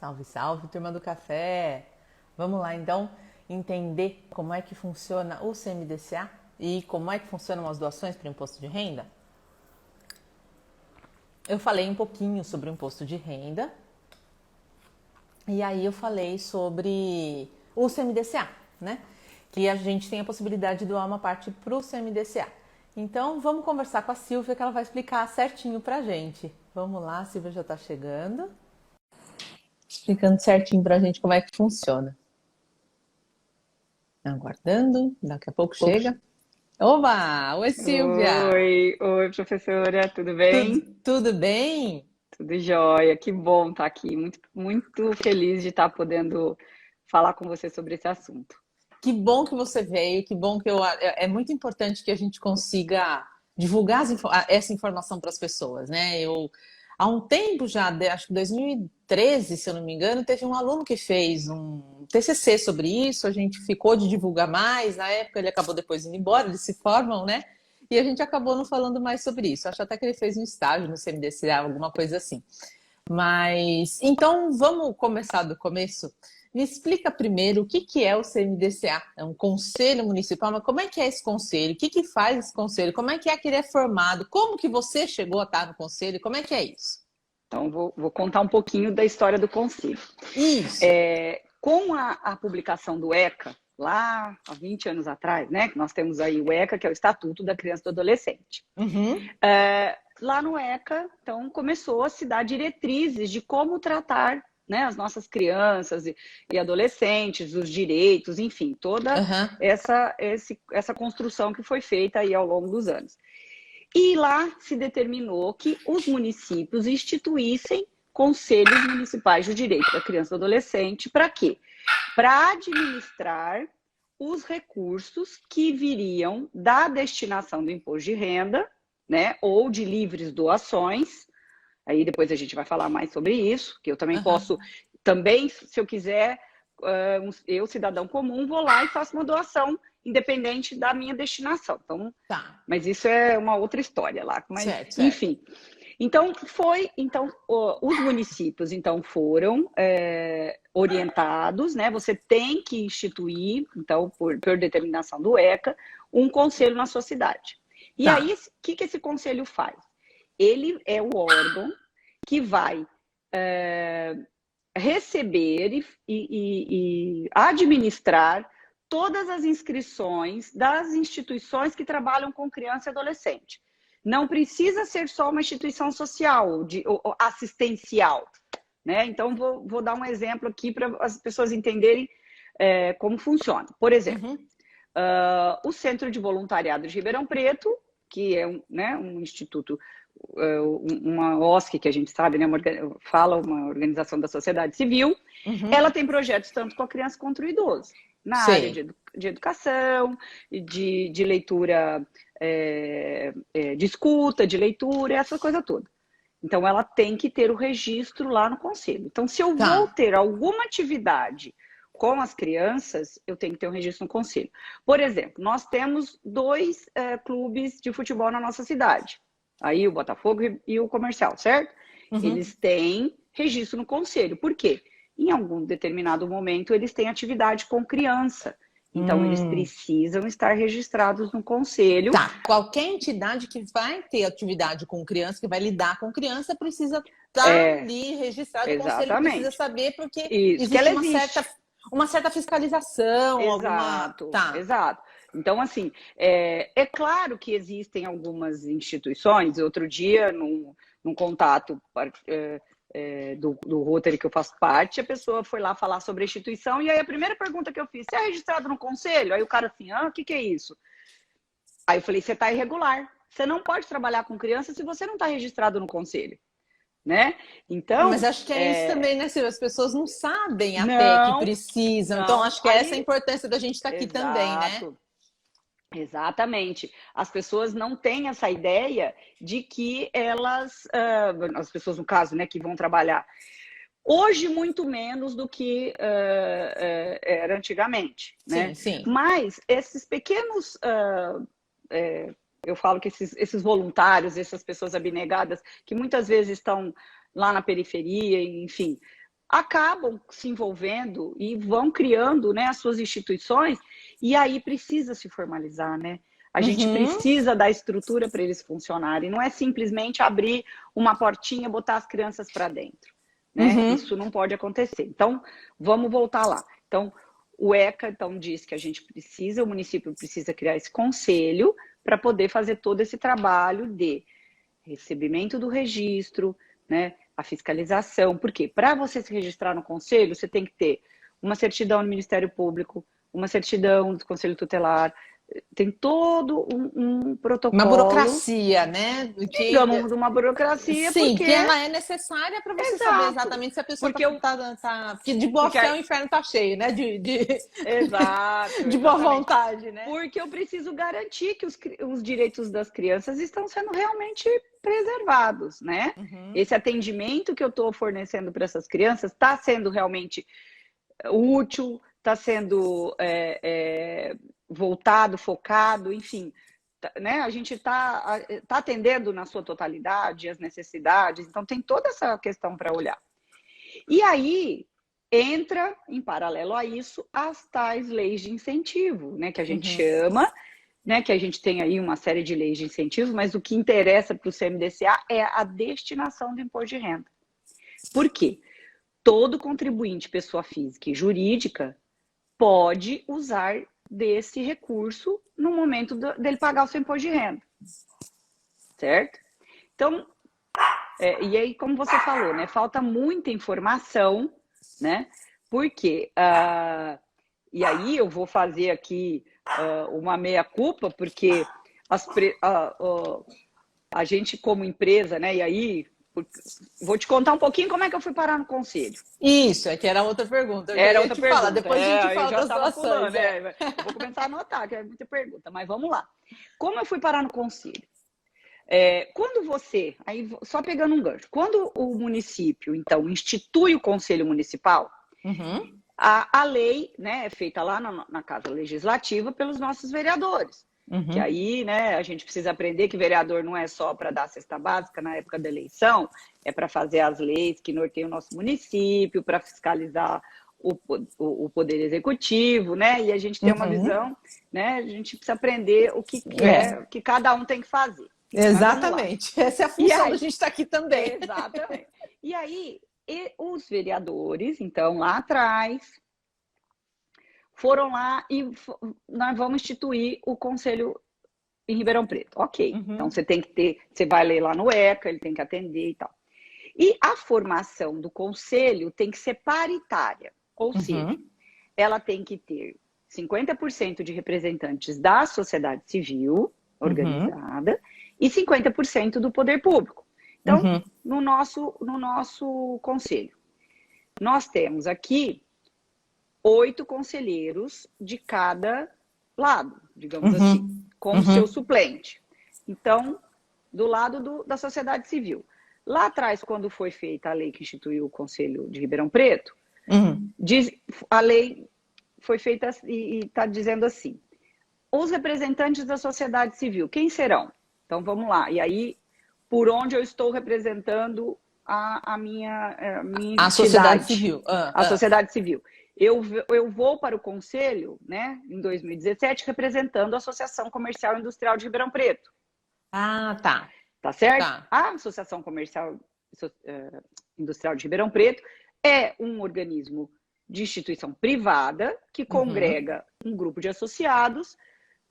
Salve, salve, turma do café! Vamos lá então entender como é que funciona o CMDCA e como é que funcionam as doações para o imposto de renda? Eu falei um pouquinho sobre o imposto de renda e aí eu falei sobre o CMDCA, né? Que a gente tem a possibilidade de doar uma parte para o CMDCA. Então vamos conversar com a Silvia que ela vai explicar certinho pra gente. Vamos lá, a Silvia já está chegando. Explicando certinho pra gente como é que funciona. Aguardando, daqui a pouco chega. Oba! Oi, Silvia! Oi, professora, tudo bem? Tudo bem? Tudo jóia, que bom estar aqui. Muito feliz de estar podendo falar com você sobre esse assunto. Que bom que você veio, que bom que eu. É muito importante que a gente consiga divulgar essa informação para as pessoas, né? Há um tempo já, acho que 2013, se eu não me engano, teve um aluno que fez um TCC sobre isso, a gente ficou de divulgar mais, na época ele acabou depois indo embora, eles se formam, né? E a gente acabou não falando mais sobre isso. Acho até que ele fez um estágio no CMDCA, alguma coisa assim. Mas, então, vamos começar do começo? Me explica primeiro o que que é o CMDCA. É um conselho municipal, mas como é que é esse conselho? O que que faz esse conselho? Como é que ele é formado? Como que você chegou a estar no conselho? Como é que é isso? Então, vou contar um pouquinho da história do Conselho. Isso. Com a publicação do ECA, lá há 20 anos atrás, né? Que nós temos aí o ECA, que é o Estatuto da Criança e do Adolescente. Uhum. Lá no ECA, então, começou a se dar diretrizes de como tratar, né, as nossas crianças e adolescentes, os direitos, enfim, toda Uhum. essa construção que foi feita aí ao longo dos anos. E lá se determinou que os municípios instituíssem conselhos municipais do direito da criança e do adolescente. Para quê? Para administrar os recursos que viriam da destinação do imposto de renda, né, ou de livres doações. Aí depois a gente vai falar mais sobre isso, que eu também Uhum. posso, também, se eu quiser, eu, cidadão comum, vou lá e faço uma doação, independente da minha destinação. Então, Tá. mas isso é uma outra história lá. Mas, Certo, certo. enfim. Então, os municípios então foram orientados, né? Você tem que instituir, então, por determinação do ECA, um conselho na sua cidade. E aí, o Tá. que esse conselho faz? Ele é o órgão que vai receber e administrar todas as inscrições das instituições que trabalham com criança e adolescente. Não precisa ser só uma instituição social, ou assistencial. Né? Então, vou dar um exemplo aqui para as pessoas entenderem como funciona. Por exemplo, Uhum. o Centro de Voluntariado de Ribeirão Preto, que é um instituto, uma OSC, que a gente sabe, né, uma organização da sociedade civil, ela Uhum. tem projetos tanto com a criança quanto o idoso, na área Sei. de educação, de leitura, de escuta, de leitura, essa coisa toda. Então, ela tem que ter o registro lá no conselho. Então, se eu vou Tá. ter alguma atividade com as crianças, eu tenho que ter um registro no conselho. Por exemplo, nós temos dois clubes de futebol na nossa cidade. Aí o Botafogo e o Comercial, certo? Uhum. Eles têm registro no conselho. Por quê? Em algum determinado momento, eles têm atividade com criança. Então, eles Hum. precisam estar registrados no conselho. Tá, qualquer entidade que vai ter atividade com criança, que vai lidar com criança, precisa estar É, ali registrado, o conselho precisa exatamente. saber, porque Isso, que existe ela existe. uma certa fiscalização, alguma. Exato, Tá. exato. Então, assim, claro que existem algumas instituições. Outro dia, num contato do Rotary que eu faço parte, a pessoa foi lá falar sobre a instituição, e aí a primeira pergunta que eu fiz: você é registrado no conselho? Aí o cara assim: o que é isso? Aí eu falei: você está irregular. Você não pode trabalhar com criança se você não está registrado no conselho, né? Mas Então, acho que é isso também, né, Silvia? As pessoas não sabem até que não, precisam. Então, não. acho que essa é a Aí, importância da gente estar aqui também, né? exato. Exatamente. As pessoas não têm essa ideia de que elas, as pessoas no caso, né, que vão trabalhar, hoje muito menos do que era antigamente, né? Sim, sim. Mas esses pequenos, eu falo que esses voluntários, essas pessoas abnegadas, que muitas vezes estão lá na periferia, enfim, acabam se envolvendo e vão criando, né, as suas instituições, e aí precisa se formalizar, né? A gente precisa dar estrutura para eles funcionarem. Não é simplesmente abrir uma portinha e botar as crianças para dentro, né? Isso não pode acontecer. Então, vamos voltar lá. Então, o ECA então, diz que a gente precisa, o município precisa criar esse conselho para poder fazer todo esse trabalho de recebimento do registro, né? A fiscalização. Por quê? Para você se registrar no conselho, você tem que ter uma certidão do Ministério Público, uma certidão do Conselho Tutelar, tem todo um protocolo. Uma burocracia, né? Digamos, uma burocracia, sim, porque... que ela é necessária para você saber exatamente se a pessoa está... Porque de boa fé o inferno está cheio, né? Exato. De boa vontade, né? Porque eu preciso garantir que os direitos das crianças estão sendo realmente preservados, né? Esse atendimento que eu estou fornecendo para essas crianças está sendo realmente útil, está sendo voltado, focado, enfim, né? A gente tá atendendo na sua totalidade as necessidades, então tem toda essa questão para olhar. E aí entra, em paralelo a isso, as tais leis de incentivo, né? Que a gente chama, né? Que a gente tem aí uma série de leis de incentivo, mas o que interessa para o CMDCA é a destinação do imposto de renda. Por quê? Todo contribuinte, pessoa física e jurídica, pode usar desse recurso no momento dele pagar o seu imposto de renda. Certo? Então, e aí, como você falou, né? Falta muita informação, né? Porque, e aí eu vou fazer aqui uma meia-culpa, porque a gente como empresa, né? E aí, vou te contar um pouquinho como é que eu fui parar no conselho. Isso, é que era outra pergunta. Era outra pergunta. Falar. Depois a gente fala das doações. Eu vou começar a anotar, que é muita pergunta, mas vamos lá. Como eu fui parar no conselho? Quando você, aí só pegando um gancho, quando o município, então, institui o conselho municipal, a lei, né, é feita lá na Casa Legislativa pelos nossos vereadores. Que aí, né, a gente precisa aprender que vereador não é só para dar a cesta básica na época da eleição, é para fazer as leis que norteiam o nosso município, para fiscalizar o poder executivo, né? E a gente tem uma visão, né? A gente precisa aprender o que que cada um tem que fazer. Exatamente. Essa é a função da gente estar aqui também. Exatamente. E aí, os vereadores, então, lá atrás, foram lá e nós vamos instituir o conselho em Ribeirão Preto. Ok. Então, você tem que ter, você vai ler lá no ECA, ele tem que atender e tal. E a formação do conselho tem que ser paritária, ou seja, ela tem que ter 50% de representantes da sociedade civil organizada e 50% do poder público. Então, no nosso conselho, nós temos aqui 8 conselheiros de cada lado, digamos assim, com o seu suplente. Então, do lado da sociedade civil. Lá atrás, quando foi feita a lei que instituiu o Conselho de Ribeirão Preto, a lei foi feita e está dizendo assim, os representantes da sociedade civil, quem serão? Então, vamos lá. E aí, por onde eu estou representando a minha entidade, sociedade civil. A sociedade civil. Eu vou para o Conselho, né, em 2017, representando a Associação Comercial e Industrial de Ribeirão Preto. Ah, tá. Tá certo? Tá. A Associação Comercial Industrial de Ribeirão Preto é um organismo de instituição privada que congrega um grupo de associados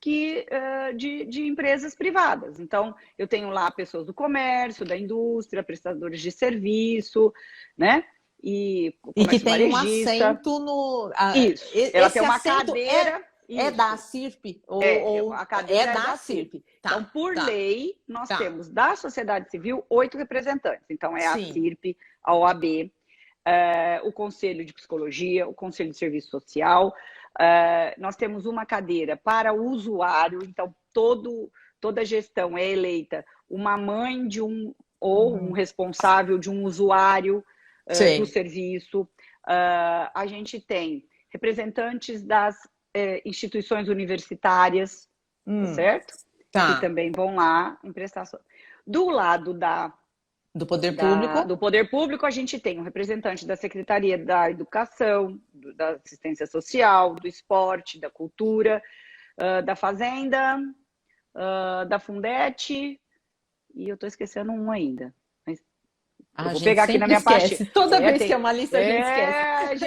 de empresas privadas. Então, eu tenho lá pessoas do comércio, da indústria, prestadores de serviço, né? E que tem um assento no... Isso. Ela tem uma cadeira... É da CIRP? A cadeira é da CIRP. Tá, então, por lei, nós temos da sociedade civil 8 representantes. Então, é a CIRP, a OAB, o Conselho de Psicologia, o Conselho de Serviço Social. Nós temos uma cadeira para o usuário. Então, toda gestão é eleita uma mãe de ou um responsável de um usuário do serviço. A gente tem representantes das instituições universitárias, certo? Que também vão lá em prestações. Do lado Do poder público? Do poder público, a gente tem um representante da Secretaria da Educação, da Assistência Social, do Esporte, da Cultura, da Fazenda, da Fundete, e eu estou esquecendo um ainda. Mas eu vou pegar aqui na minha esquece. parte. Toda vez que é uma lista, a gente esquece.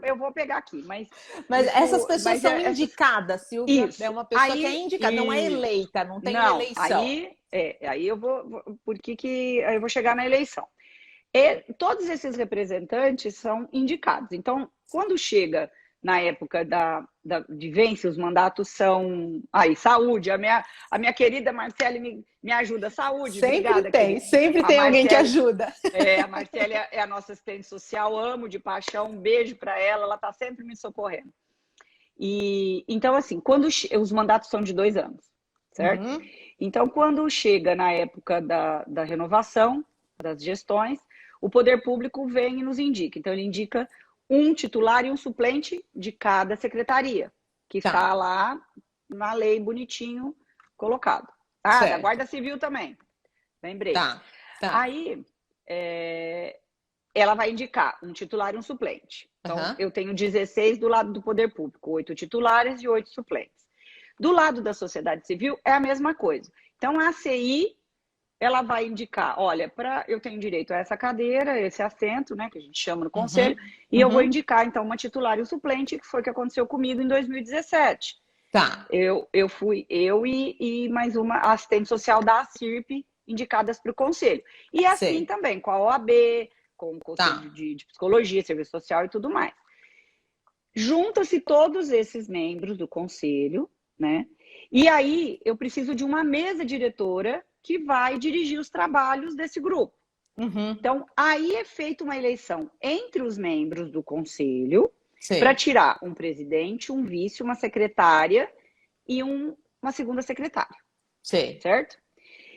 Eu vou pegar aqui, mas essas pessoas são indicadas, Silvia. Isso. É uma pessoa aí, que é indicada, não é eleita, não tem eleição. Aí eu vou. Aí eu vou chegar na eleição. Todos esses representantes são indicados. Então, quando chega na época de vence, os mandatos são... saúde, a minha querida Marcele me ajuda. Saúde, obrigada. Sempre tem alguém que ajuda. A Marcele é a nossa assistente social, amo de paixão, um beijo para ela está sempre me socorrendo. Então, assim, quando os mandatos são de 2 anos, certo? Uhum. Então, quando chega na época da renovação, das gestões, o poder público vem e nos indica. Então, ele indica um titular e um suplente de cada secretaria, que está lá na lei bonitinho colocado. Da Guarda Civil também, lembrei. Aí, ela vai indicar um titular e um suplente. Então, eu tenho 16 do lado do poder público, 8 titulares e 8 suplentes. Do lado da sociedade civil, é a mesma coisa. Então, a ACI, ela vai indicar, olha, eu tenho direito a essa cadeira, esse assento, né, que a gente chama no conselho, e eu vou indicar, então, uma titular e um suplente, que foi o que aconteceu comigo em 2017. Eu e mais uma assistente social da ACIRP, indicadas para o conselho. E assim também, com a OAB, com o Conselho de Psicologia, Serviço Social e tudo mais. Juntam-se todos esses membros do conselho, né? E aí eu preciso de uma mesa diretora que vai dirigir os trabalhos desse grupo. Então, aí é feita uma eleição entre os membros do conselho para tirar um presidente, um vice, uma secretária e uma segunda secretária. Certo?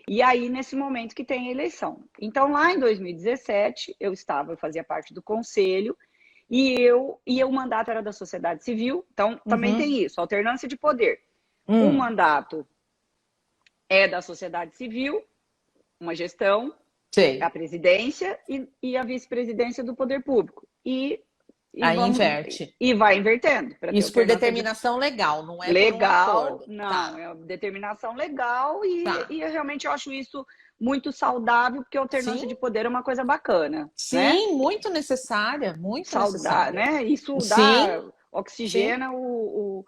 E aí, nesse momento que tem a eleição. Então, lá em 2017, eu fazia parte do conselho e o mandato era da sociedade civil. Então, também tem isso, alternância de poder. O mandato é da sociedade civil, uma gestão, a presidência e a vice-presidência do poder público. Aí inverte. E vai invertendo. Isso por determinação legal, não é legal, por um acordo. Não, é determinação legal e realmente eu acho isso muito saudável, porque a alternância de poder é uma coisa bacana. Sim, né? Muito necessária, necessária. Né? Isso dá oxigena o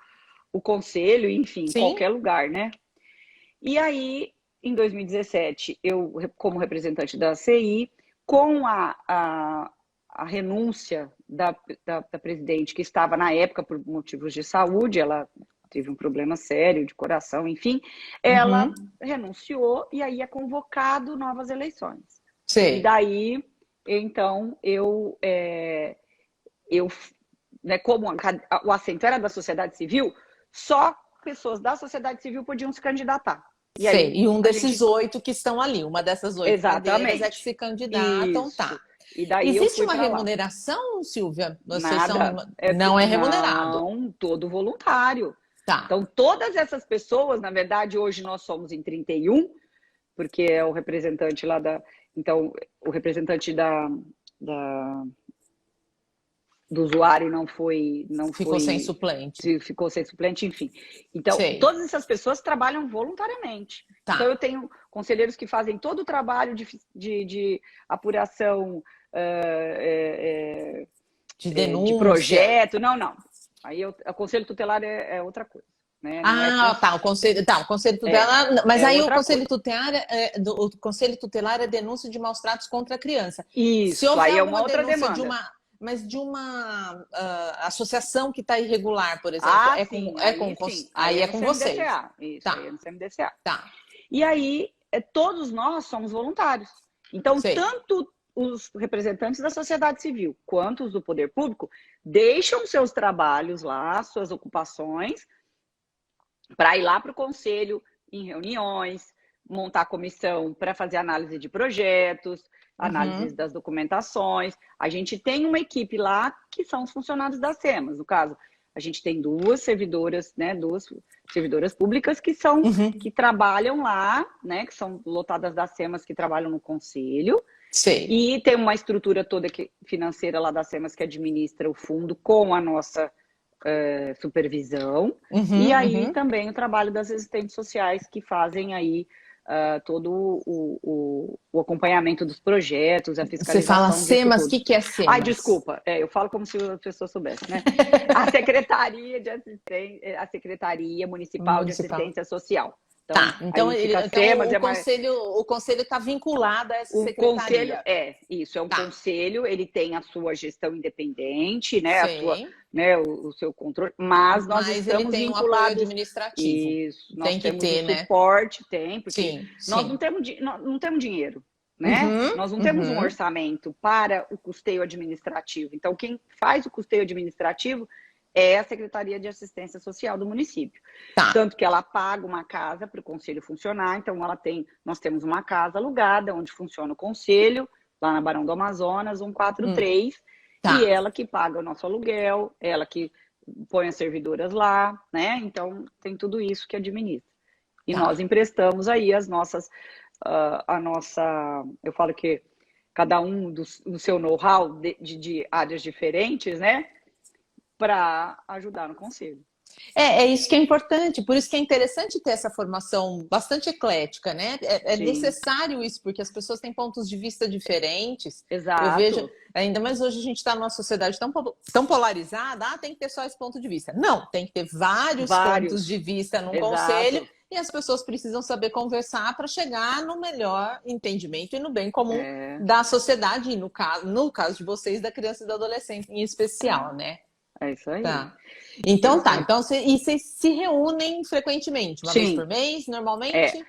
conselho, enfim, qualquer lugar, né? E aí, em 2017, eu, como representante da CI, com a renúncia da presidente, que estava na época por motivos de saúde, ela teve um problema sério de coração, enfim, ela renunciou e aí é convocado novas eleições. E daí, então, né, como o assento era da sociedade civil, só pessoas da sociedade civil podiam se candidatar. E, aí, e um desses 8 que estão ali, uma dessas 8 cadeiras é que se candidatam, E daí existe uma remuneração, Silvia? Nada. Não é remunerado? Não, todo voluntário. Então, todas essas pessoas, na verdade, hoje nós somos em 31, porque é o representante lá Então, o representante do usuário ficou sem suplente. Ficou sem suplente, enfim. Então, todas essas pessoas trabalham voluntariamente. Então, eu tenho conselheiros que fazem todo o trabalho de apuração de denúncia. De projeto. Não. Aí o conselho tutelar é outra coisa. Né? O conselho tutelar. Mas aí o conselho tutelar é denúncia de maus tratos contra a criança. Isso, aí é uma outra demanda. Mas de uma associação que está irregular, por exemplo, aí é com vocês. Isso, aí é no CMDCA. E aí, todos nós somos voluntários. Então, tanto os representantes da sociedade civil quanto os do poder público deixam seus trabalhos lá, suas ocupações, para ir lá para o conselho em reuniões, montar comissão para fazer análise de projetos, análise das documentações. A gente tem uma equipe lá que são os funcionários das SEMAS. No caso, a gente tem duas servidoras públicas que trabalham lá, né, que são lotadas das SEMAS que trabalham no conselho. Sei. E tem uma estrutura toda financeira lá da SEMAS que administra o fundo com a nossa supervisão. E aí também o trabalho das assistentes sociais que fazem aí todo o acompanhamento dos projetos, a Você fala fiscalização disso SEMAS, o tudo. que é Ai, SEMAS? desculpa, eu falo como se a pessoa soubesse, né? A Secretaria de Assistência, a Secretaria Municipal de Municipal. Assistência Social. Então, Tá, então, aí fica então SEMAS, o conselho está vinculado a essa o conselho secretaria. é um Tá, conselho, ele tem a sua gestão independente, né, sei. né, o seu controle, mas nós Mas ele estamos tem um apoio vinculados. administrativo. Isso, nós Tem que temos o ter, né? suporte, porque Sim, nós sim. não temos dinheiro, né? Nós não temos um orçamento para o custeio administrativo. Então, quem faz o custeio administrativo é a Secretaria de Assistência Social do município. Tá. Tanto que ela paga uma casa para o conselho funcionar, então nós temos uma casa alugada, onde funciona o conselho, lá na Barão do Amazonas, 143, Tá. e ela que paga o nosso aluguel, ela que põe as servidoras lá, né? Então, tem tudo isso que administra. E Tá. nós emprestamos aí as nossas, eu falo que cada um do seu know-how de áreas diferentes, né? Para ajudar no conselho. É isso que é importante, por isso que é interessante ter essa formação bastante eclética, né? É necessário isso, porque as pessoas têm pontos de vista diferentes. Exato. Eu vejo, ainda mais hoje a gente está numa sociedade tão polarizada, tem que ter só esse ponto de vista. Não, tem que ter vários pontos de vista num conselho, e as pessoas precisam saber conversar para chegar no melhor entendimento e no bem comum da sociedade, e no caso de vocês, da criança e do adolescente em especial, né? É isso aí. Tá. Então então vocês se reúnem frequentemente, uma vez por mês, normalmente?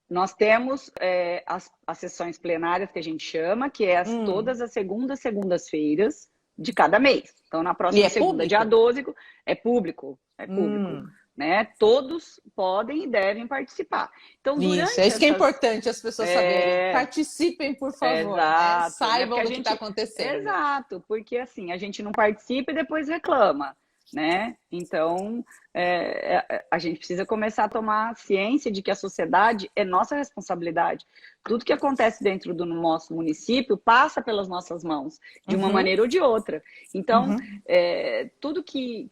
Nós temos as sessões plenárias que a gente chama, que é todas as segundas-feiras de cada mês. Então, na próxima segunda, dia 12, é público. Né? Todos podem e devem participar. Então, durante isso que é importante as pessoas saberem. Participem, por favor. Exato. Né? Saibam do que está acontecendo. Exato, porque assim, a gente não participa e depois reclama, né? Então, a gente precisa começar a tomar ciência de que a sociedade é nossa responsabilidade. Tudo que acontece dentro do nosso município passa pelas nossas mãos, de uma maneira ou de outra. Então, tudo que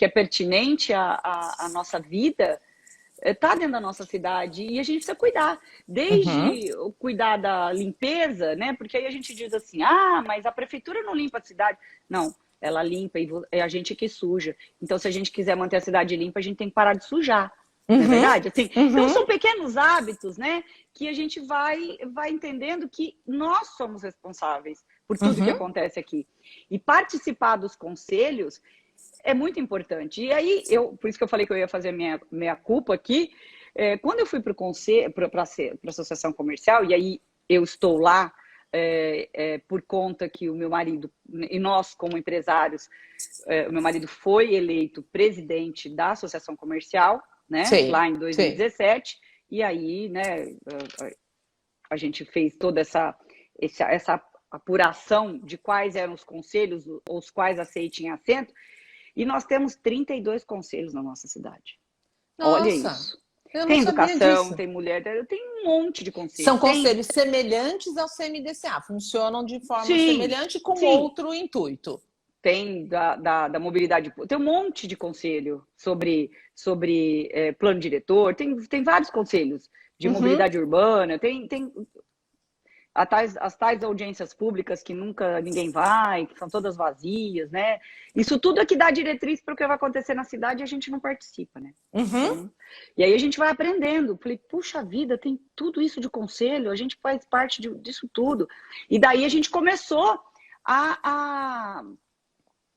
é pertinente à nossa vida está dentro da nossa cidade e a gente precisa cuidar. Desde cuidar da limpeza, né? Porque aí a gente diz assim, mas a prefeitura não limpa a cidade. Não. Ela limpa e é a gente que suja. Então, se a gente quiser manter a cidade limpa, a gente tem que parar de sujar. Não é verdade? Assim, então, são pequenos hábitos, né? Que a gente vai entendendo que nós somos responsáveis por tudo que acontece aqui. E participar dos conselhos é muito importante. E aí, por isso que eu falei que eu ia fazer minha culpa aqui. Quando eu fui para o conselho, para a associação comercial, e aí eu estou lá, por conta que o meu marido, e nós como empresários, o meu marido foi eleito presidente da associação comercial, né, lá em 2017, e aí, né, a gente fez toda essa apuração de quais eram os conselhos, os quais aceitem assento, e nós temos 32 conselhos na nossa cidade. Nossa. Olha isso. Eu tem não educação, disso. tem mulher, tem um monte de conselhos. São conselhos semelhantes ao CMDCA, funcionam de forma semelhante com outro intuito. Tem da mobilidade, tem um monte de conselho sobre plano diretor, tem vários conselhos de mobilidade urbana, tem as tais audiências públicas que nunca ninguém vai, que são todas vazias, né? Isso tudo é que dá diretriz para o que vai acontecer na cidade e a gente não participa, né? Então, e aí a gente vai aprendendo. Falei, puxa vida, tem tudo isso de conselho, a gente faz parte disso tudo. E daí a gente começou a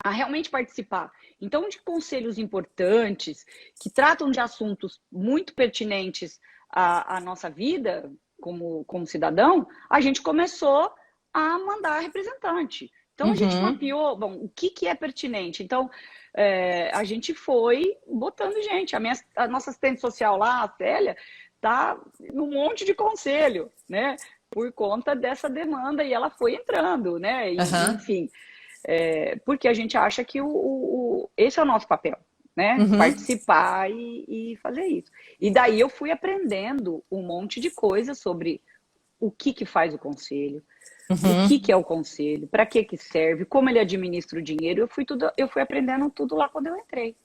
realmente participar. Então, de conselhos importantes, que tratam de assuntos muito pertinentes à nossa vida, como cidadão, a gente começou a mandar representante. Então, a gente mapeou, o que é pertinente. Então, a gente foi botando gente. A nossa assistente social lá, a Célia, está num monte de conselho, né? Por conta dessa demanda, e ela foi entrando, né? E, enfim, porque a gente acha que esse é o nosso papel. Né? Participar e fazer isso. E daí eu fui aprendendo um monte de coisas sobre o que faz o conselho, o Uhum. que é o conselho, para que serve, como ele administra o dinheiro. Eu fui aprendendo tudo lá quando eu entrei.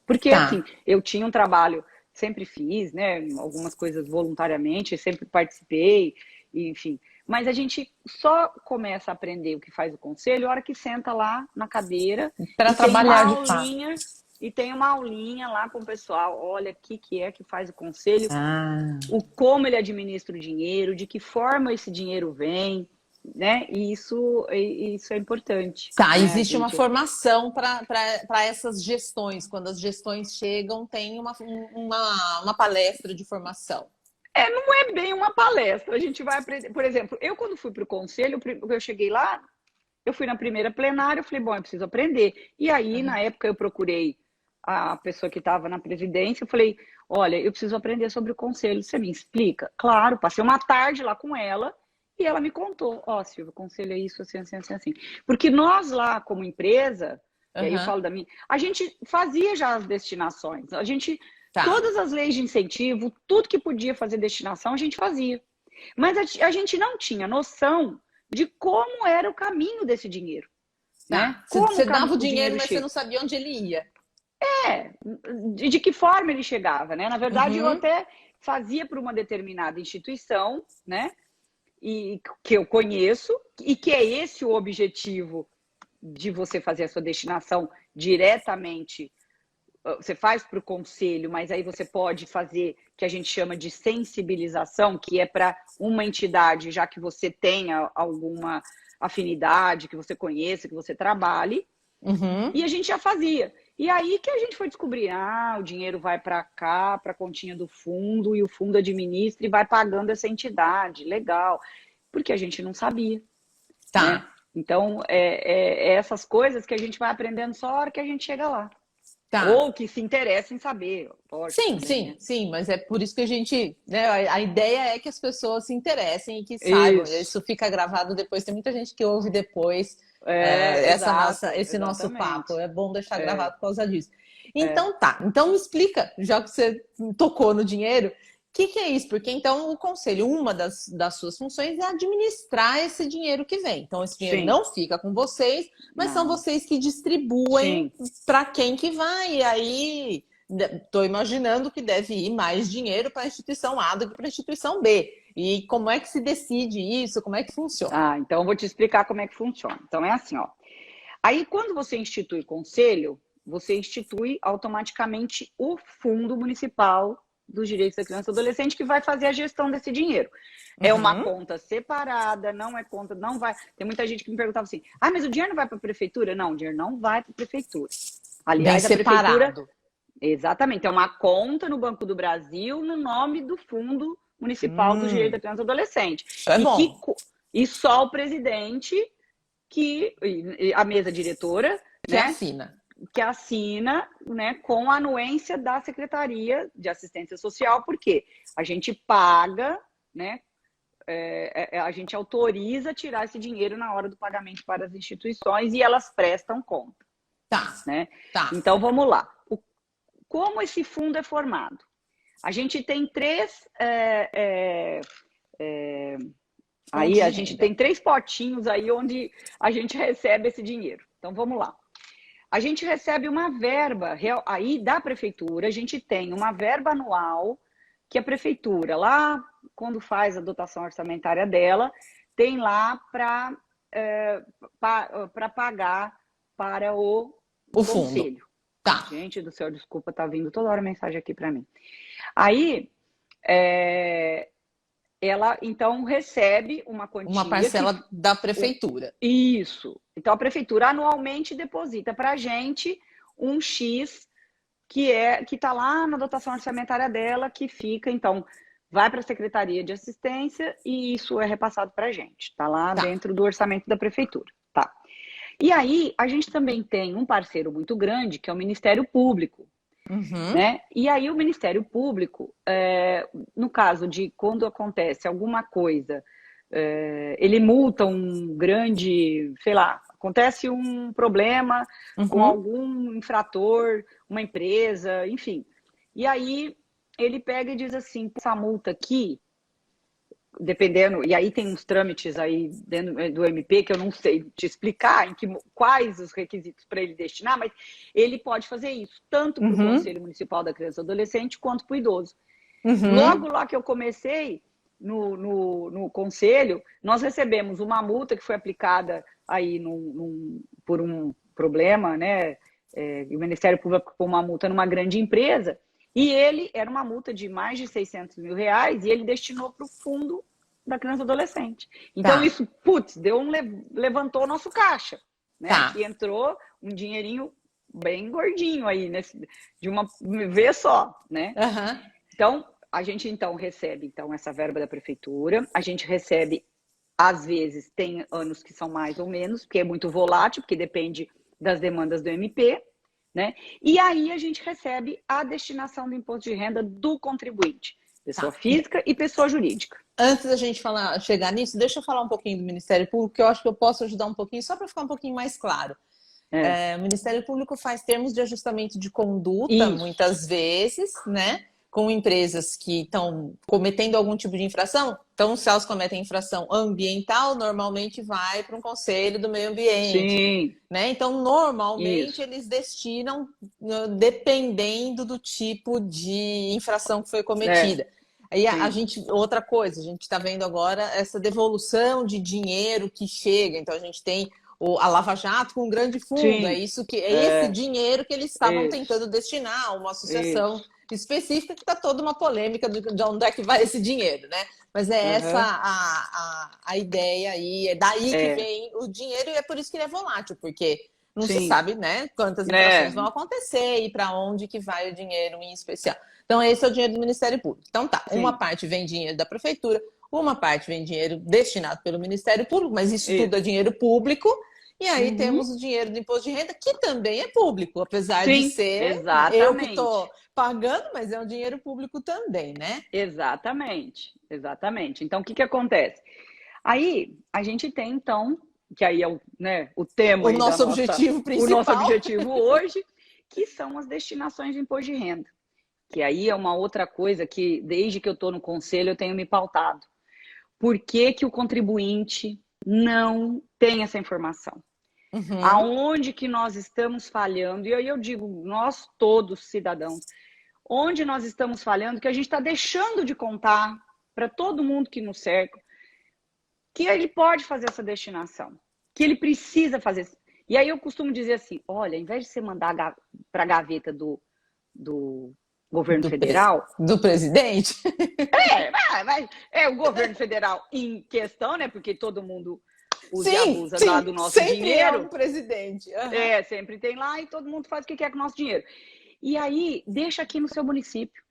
Porque, assim, Tá. eu tinha um trabalho, sempre fiz, né, algumas coisas voluntariamente, sempre participei, enfim. Mas a gente só começa a aprender o que faz o conselho a hora que senta lá na cadeira Para e tem uma trabalhar de fato. aulinha, lá com o pessoal. Olha, o que é que faz o conselho, Ah. o como ele administra o dinheiro, de que forma esse dinheiro vem, né? E isso é importante, Tá, né? A existe uma gente formação para essas gestões. Quando as gestões chegam, tem uma palestra de formação. não é bem uma palestra, a gente vai aprender. Por exemplo, eu quando fui para o conselho, eu cheguei lá, eu fui na primeira plenária, eu falei, bom, eu preciso aprender. E aí, Uhum. na época, eu procurei a pessoa que estava na presidência, eu falei, olha, eu preciso aprender sobre o conselho, você me explica? Claro, passei uma tarde lá com ela e ela me contou, ó, Silvia, o conselho é isso, assim, assim, assim, assim. Porque nós lá, como empresa, e aí eu Uhum. falo da minha, a gente fazia já as destinações, a gente, Tá. todas as leis de incentivo, tudo que podia fazer destinação, a gente fazia. Mas a gente não tinha noção de como era o caminho desse dinheiro, né? Tá. Como Você dava o o dinheiro, dinheiro mas você chega. não sabia onde ele ia. É, de que forma ele chegava, né? Na verdade, eu Uhum. até fazia para uma determinada instituição, né? E que eu conheço, e que é esse o objetivo de você fazer a sua destinação diretamente. Você faz para o conselho, mas aí você pode fazer que a gente chama de sensibilização, que é para uma entidade, já que você tenha alguma afinidade, que você conheça, que você trabalhe, Uhum. e a gente já fazia. E aí que a gente foi descobrir, o dinheiro vai para cá, para a continha do fundo, e o fundo administra e vai pagando essa entidade, legal, porque a gente não sabia, né? Tá. Então, é essas coisas que a gente vai aprendendo só a hora que a gente chega lá. Tá. Ou que se interessa em saber, lógico Sim, também, sim, né? sim, mas é por isso que a gente, né, a ideia é que as pessoas se interessem e que saibam. Isso. Isso fica gravado depois. Tem muita gente que ouve depois Exato, esse nosso papo. exatamente. É bom deixar É, gravado por causa disso. é. Então tá. Então me explica, já que você tocou no dinheiro, o que é isso? Porque então o conselho, uma das suas funções é administrar esse dinheiro que vem. Então esse dinheiro Sim, não fica com vocês, mas são não. vocês que distribuem Sim. para quem que vai. E aí estou imaginando que deve ir mais dinheiro para a instituição A do que para a instituição B. E como é que se decide isso? Como é que funciona? Então eu vou te explicar como é que funciona. Então é assim, ó. Aí quando você institui conselho, você institui automaticamente o Fundo Municipal dos Direitos da Criança e do Adolescente que vai fazer a gestão desse dinheiro. É uma Uhum. conta separada, não é conta, não vai. Tem muita gente que me perguntava assim: mas o dinheiro não vai para a prefeitura? Não, o dinheiro não vai para a prefeitura. Vem Aliás, a prefeitura, separado. exatamente, é uma conta no Banco do Brasil no nome do Fundo Municipal dos Direitos da Hum, Criança e do Adolescente. é bom. E só o presidente e a mesa diretora, Que né, assina. que assina, né, com a anuência da Secretaria de Assistência Social, porque a gente paga, né, a gente autoriza tirar esse dinheiro na hora do pagamento para as instituições e elas prestam conta, Tá, né? tá. Então vamos lá. Como esse fundo é formado? A gente tem Fontes de a gente renda. tem três potinhos aí onde a gente recebe esse dinheiro. Então vamos lá. A gente recebe uma verba aí da prefeitura, a gente tem uma verba anual que a prefeitura, lá quando faz a dotação orçamentária dela, tem lá para pagar para o O fundo. conselho. Tá. Gente do céu, desculpa, tá vindo toda hora mensagem aqui para mim. Aí, ela então recebe uma Uma quantia que parcela da prefeitura. isso. Então a prefeitura anualmente deposita para a gente um X que está lá na dotação orçamentária dela, que fica, então, vai para a Secretaria de Assistência e isso é repassado para a gente. Está lá Tá. dentro do orçamento da prefeitura. Tá. E aí, a gente também tem um parceiro muito grande, que é o Ministério Público. Uhum. Né? E aí o Ministério Público, no caso de quando acontece alguma coisa, ele multa um grande, sei lá, acontece um problema com Uhum. algum infrator, uma empresa, enfim. E aí ele pega e diz assim, essa multa aqui dependendo, e aí tem uns trâmites aí dentro do MP que eu não sei te explicar quais os requisitos para ele destinar, mas ele pode fazer isso, tanto para o Uhum. Conselho Municipal da Criança e do Adolescente quanto para o idoso. Logo Uhum. lá que eu comecei no Conselho, nós recebemos uma multa que foi aplicada aí por um problema, né? E o Ministério Público aplicou uma multa numa grande empresa, e ele era uma multa de mais de 600 mil reais, e ele destinou para o fundo da criança e adolescente. Então, Tá, isso, putz, levantou o nosso caixa, né? tá. Que entrou um dinheirinho bem gordinho aí, de uma vez só, né? Aham. Então, a gente então recebe então essa verba da prefeitura, a gente recebe, às vezes, tem anos que são mais ou menos, porque é muito volátil, porque depende das demandas do MP, né? E aí a gente recebe a destinação do imposto de renda do contribuinte, pessoa Tá. física e pessoa jurídica. Antes da gente chegar nisso, deixa eu falar um pouquinho do Ministério Público, que eu acho que eu posso ajudar um pouquinho, só para ficar um pouquinho mais claro. É. O Ministério Público faz termos de ajustamento de conduta, Isso. muitas vezes, né? Com empresas que estão cometendo algum tipo de infração. Então, se elas cometem infração ambiental, normalmente vai para um conselho do meio ambiente, Sim. né? Então, normalmente Isso. eles destinam, dependendo do tipo de infração que foi É. cometida. Aí a Sim. gente, outra coisa, a gente está vendo agora essa devolução de dinheiro que chega. Então, a gente tem a Lava Jato com um grande fundo. Sim. É esse É. dinheiro que eles estavam Isso. tentando destinar a uma associação Isso. específica, que está toda uma polêmica de onde é que vai esse dinheiro, né? Mas é essa Uhum. a ideia aí, é daí que É. vem o dinheiro, e é por isso que ele é volátil, porque não se Sim. sabe, né, quantas infrações É. vão acontecer e para onde que vai o dinheiro em especial. Então, esse é o dinheiro do Ministério Público. Então, tá, uma Sim. parte vem dinheiro da prefeitura, uma parte vem dinheiro destinado pelo Ministério Público, mas isso tudo é Isso. dinheiro público. E aí Uhum. temos o dinheiro do imposto de renda, que também é público, apesar de Sim. ser eu que Exatamente. estou pagando, mas é um dinheiro público também, né? Exatamente, exatamente. Então, o que que acontece? Aí, a gente tem, então, que aí é o, né, o tema O aí nosso objetivo o nosso principal. objetivo hoje, que são as destinações de imposto de renda. Que aí é uma outra coisa que, desde que eu estou no conselho, eu tenho me pautado. Por que que o contribuinte não tem essa informação? Uhum. Aonde que nós estamos falhando? E aí eu digo, nós todos, cidadãos, onde nós estamos falhando, que a gente está deixando de contar para todo mundo que nos cerca, que ele pode fazer essa destinação, que ele precisa fazer. E aí eu costumo dizer assim, olha, ao invés de você mandar para a gaveta do governo federal, Do presidente? é o governo federal em questão, né? Porque todo mundo usa e Sim, abusa sim, do nosso sempre é o dinheiro. presidente. Uhum. Sempre tem lá e todo mundo faz o que quer com o nosso dinheiro. E aí, deixa aqui no seu município.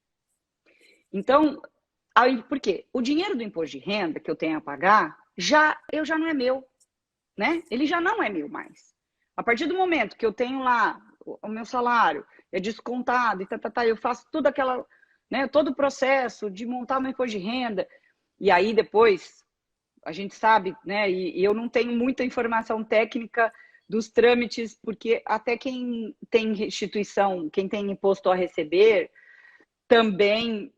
Então, por quê? O dinheiro do imposto de renda que eu tenho a pagar, já não é meu, né? Ele já não é meu mais. A partir do momento que eu tenho lá o meu salário, é descontado, eu faço tudo aquela, né, todo o processo de montar o meu imposto de renda, e aí depois a gente sabe, né, e eu não tenho muita informação técnica dos trâmites, porque até quem tem restituição, quem tem imposto a receber, também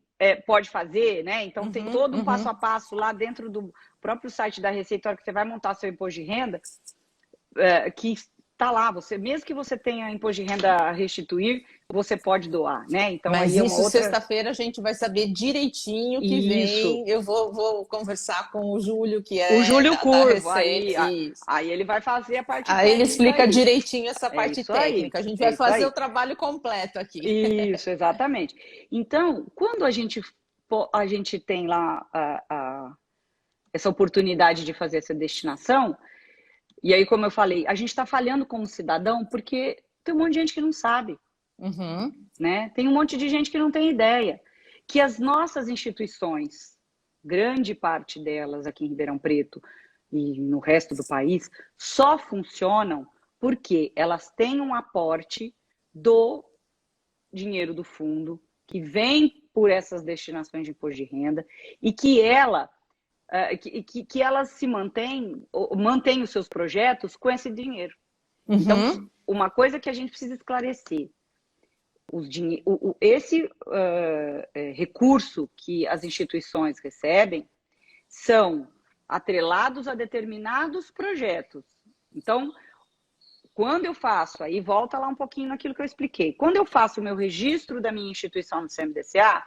pode fazer, né? Então tem Uhum, todo um passo a uhum. passo lá dentro do próprio site da Receita, na hora que você vai montar seu imposto de renda, que está lá, mesmo que você tenha imposto de renda a restituir, você pode doar, né? Então Mas aí é uma isso, outra. sexta-feira, a gente vai saber direitinho que Isso. vem. Eu vou conversar com o Júlio, que O é Júlio da Curvo, Receita. Isso. aí ele vai fazer a parte Aí ele técnica explica aí. direitinho essa É parte isso aí, técnica. A gente é vai isso fazer aí. o trabalho completo aqui. Isso, exatamente. Então, quando a gente tem lá essa oportunidade de fazer essa destinação, e aí, como eu falei, a gente está falhando como cidadão porque tem um monte de gente que não sabe, Uhum. né? Tem um monte de gente que não tem ideia. Que as nossas instituições, grande parte delas aqui em Ribeirão Preto e no resto do país, só funcionam porque elas têm um aporte do dinheiro do fundo, que vem por essas destinações de imposto de renda, e que elas se mantêm os seus projetos com esse dinheiro. Então, Uhum. uma coisa que a gente precisa esclarecer, esse recurso que as instituições recebem são atrelados a determinados projetos. Então, quando eu faço, aí volta lá um pouquinho naquilo que eu expliquei. Quando eu faço o meu registro da minha instituição no CMDCA,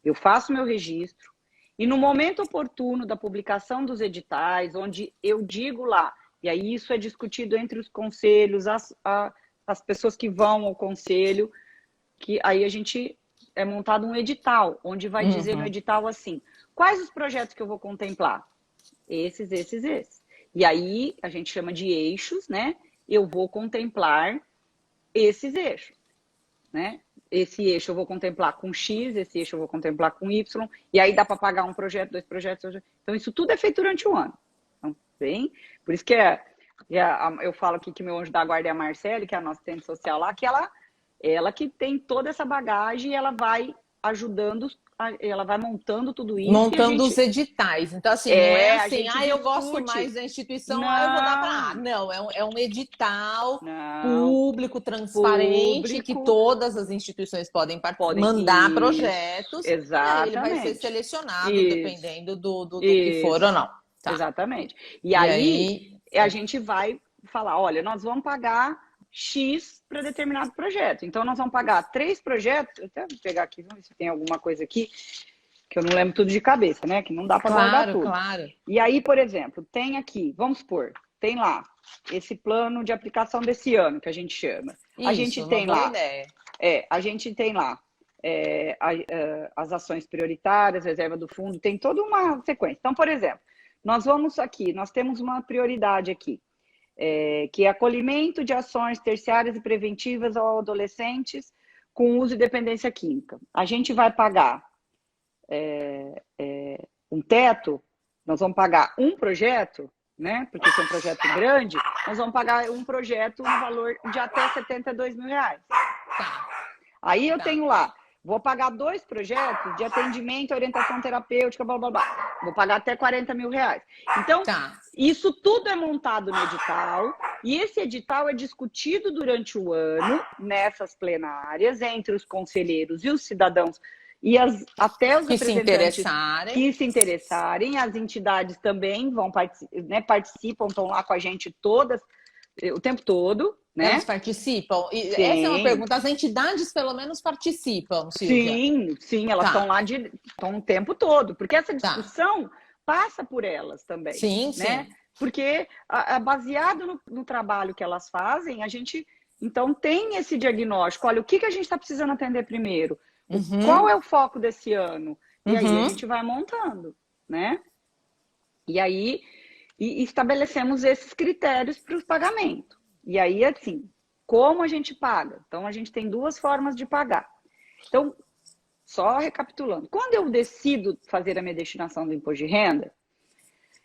eu faço o meu registro e no momento oportuno da publicação dos editais, onde eu digo lá, e aí isso é discutido entre os conselhos, as pessoas que vão ao conselho, que aí a gente é montado um edital, onde vai dizer no edital assim, quais os projetos que eu vou contemplar? Esses. E aí a gente chama de eixos, né? Eu vou contemplar esses eixos, né? Esse eixo eu vou contemplar com X, esse eixo eu vou contemplar com Y, e aí dá para pagar um projeto, 2 projetos. Então, isso tudo é feito durante o ano. Então, bem, por isso que eu falo aqui que meu anjo da guarda é a Marcele, que é a nossa assistente social lá, que ela que tem toda essa bagagem e ela vai ajudando, ela vai montando tudo isso. Montando os editais. Então, assim, não é assim, eu gosto discute. mais da instituição, Não. eu vou dar para A. Não, é um edital público, transparente, que todas as instituições podem mandar isso. projetos. Exatamente. E aí ele vai ser selecionado, dependendo do que for ou não. Tá. Exatamente. E aí a gente vai falar, olha, nós vamos pagar X para determinado projeto. Então, nós vamos pagar 3 projetos. Até vou pegar aqui, vamos ver se tem alguma coisa aqui, que eu não lembro tudo de cabeça, né? Que não dá para guardar tudo. Claro. E aí, por exemplo, tem aqui, vamos supor, tem lá esse plano de aplicação desse ano, que a gente chama. A gente tem lá. A gente tem lá as ações prioritárias, reserva do fundo, tem toda uma sequência. Então, por exemplo, nós temos uma prioridade aqui. Que é acolhimento de ações terciárias e preventivas aos adolescentes com uso e dependência química. A gente vai pagar um teto, nós vamos pagar um projeto, né? Porque esse é um projeto grande, nós vamos pagar um projeto no valor de até R$72 mil. Tá. Aí eu tenho lá, vou pagar 2 projetos de atendimento, orientação terapêutica, blá, blá, blá. Vou pagar até R$40 mil. Então, isso tudo é montado no edital, e esse edital é discutido durante o ano, nessas plenárias, entre os conselheiros e os cidadãos, e até os representantes que se interessarem, as entidades também participam, estão lá com a gente todas, o tempo todo. Né? Elas participam? Essa é uma pergunta. As entidades, pelo menos, participam, Silvia? Sim, elas estão lá estão o tempo todo, porque essa discussão passa por elas também. Sim. Porque, baseado no trabalho que elas fazem, a gente, então, tem esse diagnóstico. Olha, o que a gente está precisando atender primeiro? Qual é o foco desse ano? E aí a gente vai montando, né? E aí estabelecemos esses critérios para o pagamento. E aí, assim, como a gente paga? Então, a gente tem 2 formas de pagar. Então, só recapitulando. Quando eu decido fazer a minha destinação do imposto de renda,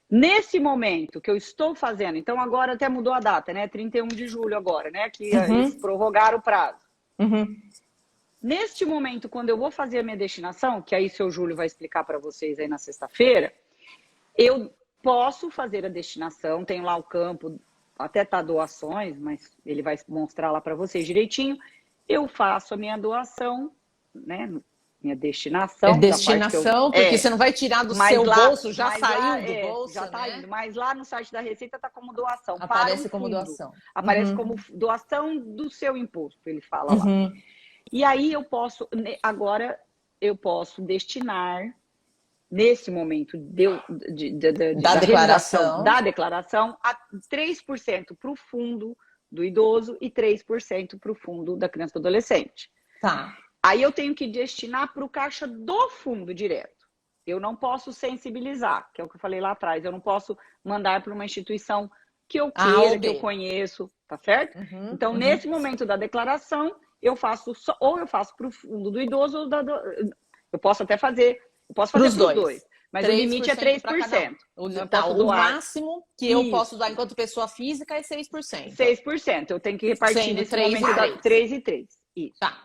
nesse momento que eu estou fazendo, então agora até mudou a data, né? 31 de julho agora, né? Que eles prorrogaram o prazo. Neste momento, quando eu vou fazer a minha destinação, que aí o seu Júlio vai explicar para vocês aí na sexta-feira, eu posso fazer a destinação, tenho lá o campo, até tá doações, mas ele vai mostrar lá para vocês direitinho. Eu faço a minha doação, né? Minha destinação. É destinação, porque você não vai tirar do seu bolso, já saiu do bolso, já tá indo. Mas lá no site da Receita tá como doação. Aparece como doação. Aparece como doação do seu imposto, ele fala lá. E aí agora eu posso destinar, nesse momento da declaração, a 3% para o fundo do idoso e 3% para o fundo da criança e do adolescente. Tá. Aí eu tenho que destinar para o caixa do fundo direto. Eu não posso sensibilizar, que é o que eu falei lá atrás. Eu não posso mandar para uma instituição que eu queira, que eu conheço, tá certo? Então, nesse momento da declaração, eu faço para o fundo do idoso, eu posso até fazer. Eu posso fazer para os dois. Mas o limite é 3%. O máximo que eu posso dar enquanto pessoa física é 6%. 6%. Eu tenho que repartir nesse momento 3 e 3. Isso. Tá.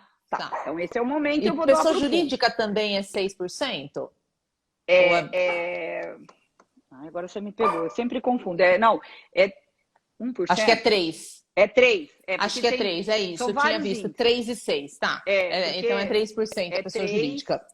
Então, esse é o momento que eu vou doar. Pessoa jurídica também é 6%? Agora você me pegou. Eu sempre confundo. É 1%. Acho que é 3%. É 3%. Acho que é 3%, é isso. Eu tinha visto 3 e 6%, tá. Então é 3% a pessoa jurídica.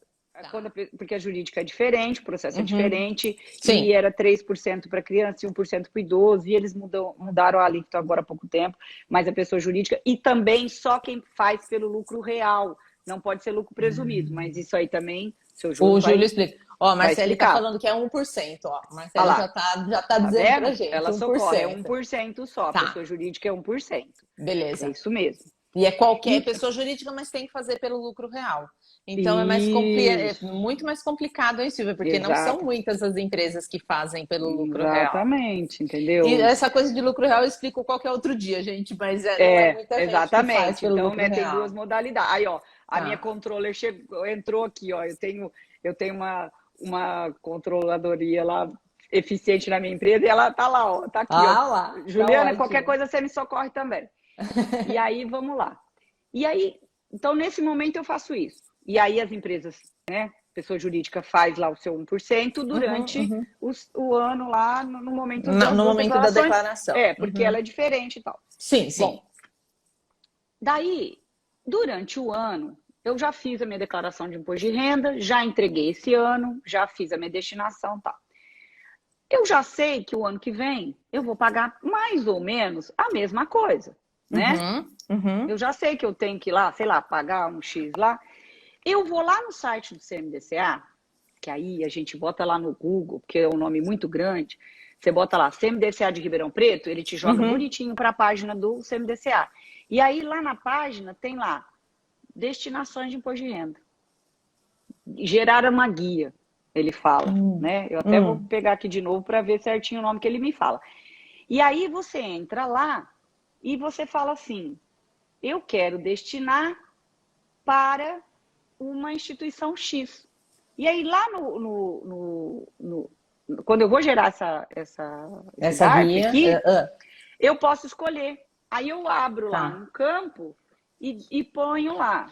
Porque a jurídica é diferente, o processo é diferente, Sim. e era 3% para criança e 1% para idoso, e eles mudaram a alíquota agora há pouco tempo, mas a pessoa jurídica, e também só quem faz pelo lucro real, não pode ser lucro presumido, mas isso aí também, seu O Júlio Júlio explica. Ó, a vai Marcele tá explicar. falando que é 1%, ó. A Olha Marcele lá, já tá tá dizendo pra vendo? gente, Ela socorre, é 1%. 1% só, a Tá. pessoa jurídica é 1%. É Beleza. isso mesmo. E é qualquer pessoa jurídica, mas tem que fazer pelo lucro real. Então é muito mais complicado, hein, Silvia? Porque não são muitas as empresas que fazem pelo lucro real. Exatamente, entendeu? E essa coisa de lucro real eu explico qualquer outro dia, gente, mas não é muita gente que faz pelo lucro real. Tem duas modalidades. Aí, ó, a Tá. minha controller entrou aqui, ó. Eu tenho uma controladoria lá eficiente na minha empresa e ela tá lá, ó. Tá aqui, ó. Lá. Juliana, tá qualquer ótimo. coisa você me socorre também. E aí, vamos lá. E aí, então, nesse momento eu faço isso. E aí as empresas, né? Pessoa jurídica faz lá o seu 1% durante o ano lá, no momento da declaração. Porque ela é diferente e tal. Sim. Bom, daí, durante o ano, eu já fiz a minha declaração de imposto de renda, já entreguei esse ano, já fiz a minha destinação e tal. Eu já sei que o ano que vem eu vou pagar mais ou menos a mesma coisa, né? Eu já sei que eu tenho que ir lá, sei lá, pagar um X lá. Eu vou lá no site do CMDCA, que aí a gente bota lá no Google, porque é um nome muito grande. Você bota lá CMDCA de Ribeirão Preto, ele te joga bonitinho para a página do CMDCA. E aí lá na página tem lá destinações de imposto de renda. Gerar uma guia, ele fala, né? Eu até vou pegar aqui de novo para ver certinho o nome que ele me fala. E aí você entra lá e você fala assim: eu quero destinar para uma instituição X. E aí lá quando eu vou gerar essa guia aqui, eu posso escolher. Aí eu abro lá um campo e ponho lá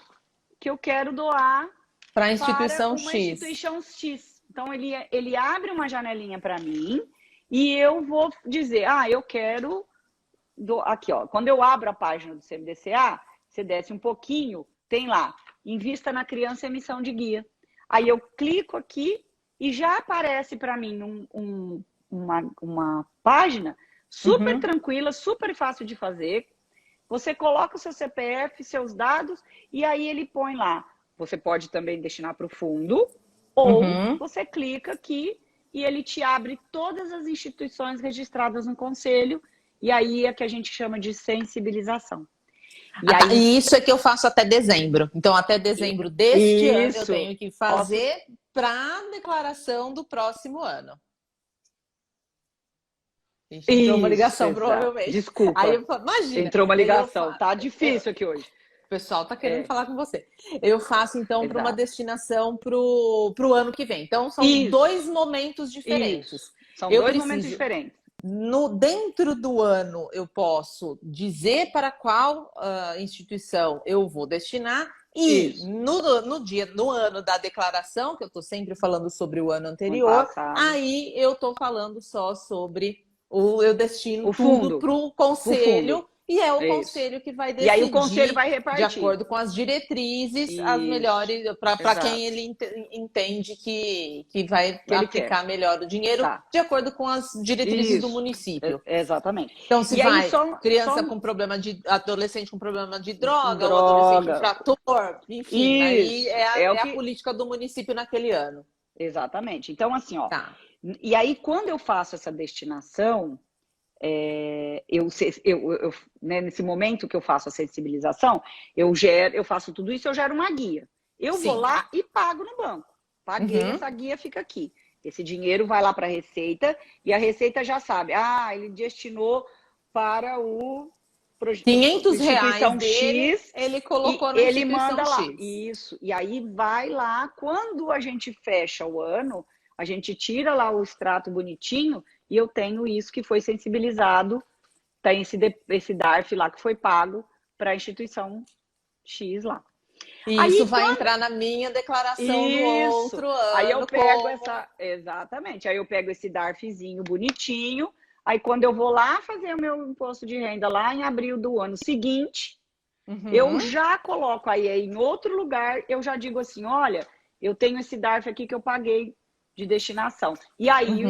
que eu quero doar para a instituição uma instituição X. Então ele abre uma janelinha para mim e eu vou dizer, eu quero aqui, ó. Quando eu abro a página do CMDCA, você desce um pouquinho, tem lá, invista na criança, emissão de guia. Aí eu clico aqui e já aparece para mim uma página super tranquila, super fácil de fazer. Você coloca o seu CPF, seus dados, e aí ele põe lá. Você pode também destinar para o fundo, ou você clica aqui e ele te abre todas as instituições registradas no conselho, e aí é que a gente chama de sensibilização. E isso é que eu faço até dezembro. Então, até dezembro deste ano, eu tenho que fazer para a declaração do próximo ano. Entrou uma ligação, provavelmente. Desculpa. Aí eu falo, imagina. Entrou uma ligação. Tá difícil aqui hoje. O pessoal tá querendo falar com você. Eu faço, então, para uma destinação para o ano que vem. Então, são dois momentos diferentes. Isso. São dois momentos diferentes. Dentro do ano, eu posso dizer para qual instituição eu vou destinar. E no ano da declaração, que eu estou sempre falando sobre o ano anterior, aí eu estou falando só sobre eu destino tudo para o conselho. E é o conselho que vai decidir. E aí o conselho vai repartir. De acordo com as diretrizes, as melhores, para quem ele entende que vai aplicar melhor o dinheiro, de acordo com as diretrizes do município. Exatamente. Então, se vai criança com problema de... adolescente com problema de droga. Ou adolescente infrator, enfim, aí é a política do município naquele ano. Exatamente. Então, assim, ó. E aí, quando eu faço essa destinação... né, nesse momento que eu faço a sensibilização, eu faço tudo isso, eu gero uma guia. Eu vou lá e pago no banco. Paguei, essa guia fica aqui. Esse dinheiro vai lá para a Receita e a Receita já sabe. Ele destinou para o R$500 dele, X, ele colocou na ele instituição manda lá. X. Isso. E aí vai lá, quando a gente fecha o ano, a gente tira lá o extrato bonitinho e eu tenho isso que foi sensibilizado, tem esse DARF lá que foi pago para a instituição X lá. E aí, isso vai entrar na minha declaração do outro ano. Aí eu pego exatamente, aí eu pego esse DARFzinho bonitinho, aí quando eu vou lá fazer o meu imposto de renda lá em abril do ano seguinte, eu já coloco aí em outro lugar, eu já digo assim, olha, eu tenho esse DARF aqui que eu paguei de destinação. E aí o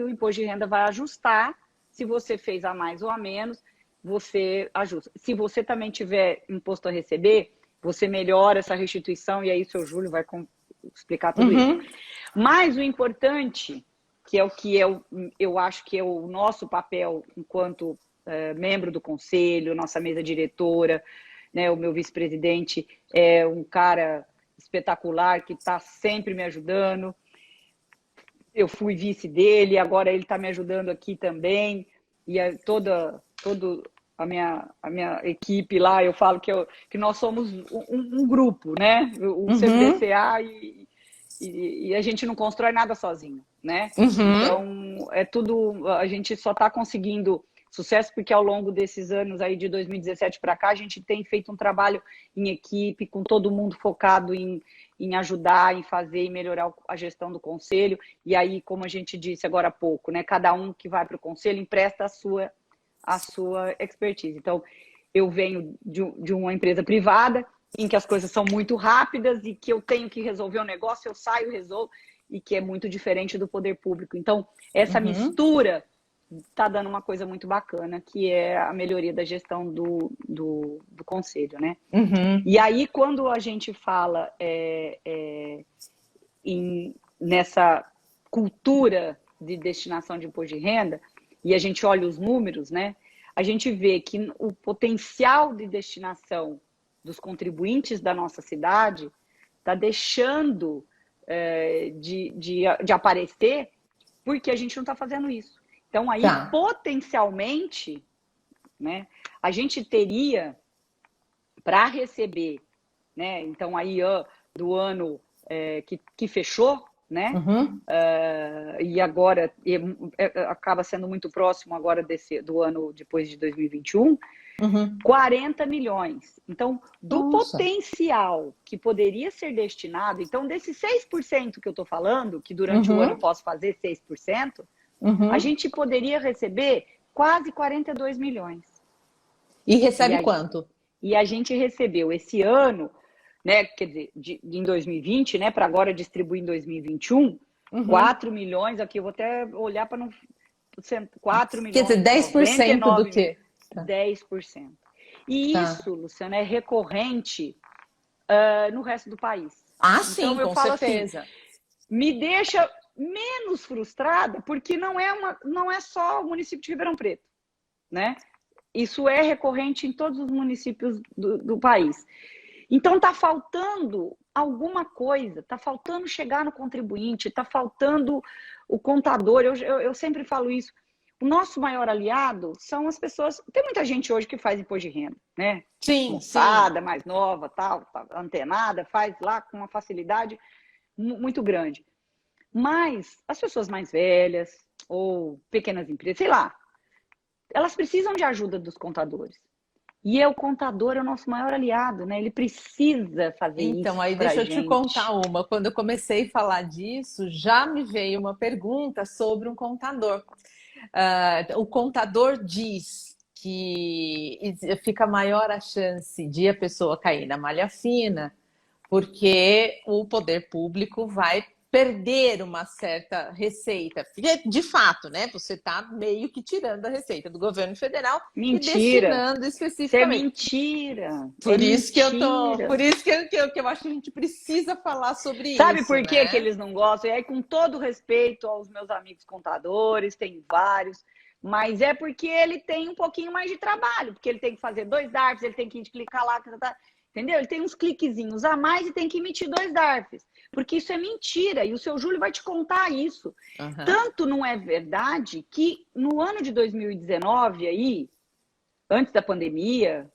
imposto de renda vai ajustar, se você fez a mais ou a menos, você ajusta. Se você também tiver imposto a receber, você melhora essa restituição, e aí o seu Júlio vai explicar tudo isso. Mas o importante, que é o que eu acho que é o nosso papel enquanto membro do conselho, nossa mesa diretora, né, o meu vice-presidente é um cara espetacular que está sempre me ajudando. Eu fui vice dele, agora ele está me ajudando aqui também. E toda a minha equipe lá, eu falo que nós somos um grupo, né? O CBDCA e a gente não constrói nada sozinho, né? Então, é tudo, a gente só está conseguindo sucesso porque ao longo desses anos aí de 2017 para cá, a gente tem feito um trabalho em equipe, com todo mundo focado em ajudar, em fazer e melhorar a gestão do conselho. E aí, como a gente disse agora há pouco, né? Cada um que vai para o conselho empresta a sua expertise. Então, eu venho de uma empresa privada, em que as coisas são muito rápidas e que eu tenho que resolver um negócio, eu saio, resolvo, e que é muito diferente do poder público. Então, essa mistura está dando uma coisa muito bacana, que é a melhoria da gestão do conselho, né? E aí, quando a gente fala nessa cultura de destinação de imposto de renda, e a gente olha os números, né? A gente vê que o potencial de destinação dos contribuintes da nossa cidade está deixando de aparecer porque a gente não está fazendo isso. Então, aí, potencialmente, né, a gente teria para receber, né? Então, aí, do ano que fechou, né? E agora acaba sendo muito próximo agora do ano depois de 2021, 40 milhões. Então, do potencial que poderia ser destinado, então, desses 6% que eu estou falando, que durante o ano eu posso fazer 6%, a gente poderia receber quase 42 milhões. E recebe quanto? E a gente recebeu esse ano, né, quer dizer, em 2020, né, para agora distribuir em 2021, 4 milhões, aqui eu vou até olhar para não... 4 milhões... Quer dizer, 10% do quê? 10%. E isso, Luciana, é recorrente no resto do país. Ah, então, sim, eu com falo certeza. Assim, me deixa menos frustrada, porque não é só o município de Ribeirão Preto, né? Isso é recorrente em todos os municípios do país. Então, está faltando alguma coisa, está faltando chegar no contribuinte, está faltando o contador. Eu sempre falo isso. O nosso maior aliado são as pessoas... Tem muita gente hoje que faz imposto de renda, né? Sim, moçada, mais nova, tal, antenada, faz lá com uma facilidade muito grande. Mas as pessoas mais velhas ou pequenas empresas, sei lá, elas precisam de ajuda dos contadores. E o contador é o nosso maior aliado, né? Ele precisa fazer isso. Então, aí deixa eu te contar uma. Quando eu comecei a falar disso, já me veio uma pergunta sobre um contador. O contador diz que fica maior a chance de a pessoa cair na malha fina, porque o poder público vai perder uma certa receita. Porque, de fato, né? Você está meio que tirando a receita do governo federal e destinando especificamente. Isso é mentira. Por isso que eu acho que a gente precisa falar sobre isso. Sabe por né? que eles não gostam? E aí, com todo respeito aos meus amigos contadores, tem vários, mas é porque ele tem um pouquinho mais de trabalho, porque ele tem que fazer 2 DARFs, ele tem que clicar lá, entendeu? Ele tem uns cliquezinhos a mais e tem que emitir 2 DARFs. Porque isso é mentira, e o seu Júlio vai te contar isso. Tanto não é verdade que no ano de 2019, aí, antes da pandemia,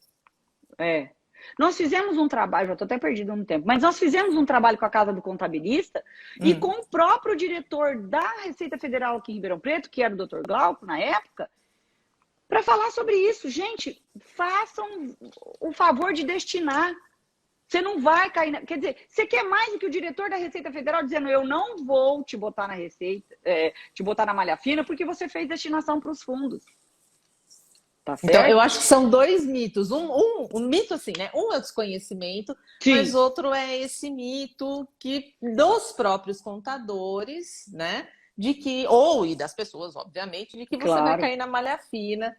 nós fizemos um trabalho, já estou até perdido no tempo, mas nós fizemos um trabalho com a Casa do Contabilista e com o próprio diretor da Receita Federal aqui em Ribeirão Preto, que era o Dr. Glauco, na época, para falar sobre isso. Gente, façam o favor de destinar. Você não vai cair... Quer dizer, você quer mais do que o diretor da Receita Federal dizendo eu não vou te botar na receita, te botar na malha fina porque você fez destinação para os fundos. tá Então, eu certo? acho que são dois mitos. Um mito, assim, né? Um é o desconhecimento, mas Sim, outro é esse mito que dos próprios contadores, né? De que, ou e das pessoas, obviamente, de que você vai claro. cair na malha fina,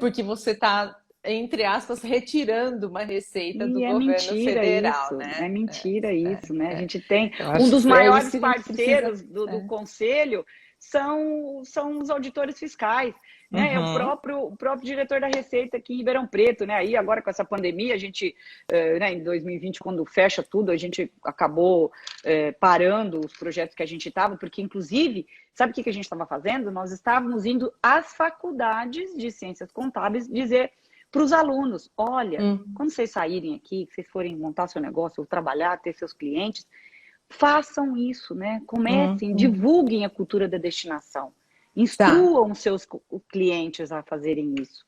porque você está, entre aspas, retirando uma receita do E governo federal, é né? mentira isso, né? A gente tem Eu um acho dos que é isso maiores que a gente precisa. parceiros do conselho são os auditores fiscais, né? É Uhum, o próprio diretor da Receita aqui em Ribeirão Preto, né? Aí agora com essa pandemia, a gente, né, em 2020, quando fecha tudo, a gente acabou parando os projetos que a gente estava, porque inclusive, sabe o que a gente estava fazendo? Nós estávamos indo às faculdades de ciências contábeis dizer para os alunos, olha, hum, quando vocês saírem aqui, que vocês forem montar seu negócio, ou trabalhar, ter seus clientes, façam isso, né? Comecem, hum. divulguem a cultura da destinação. Tá. Instruam seus clientes a fazerem isso.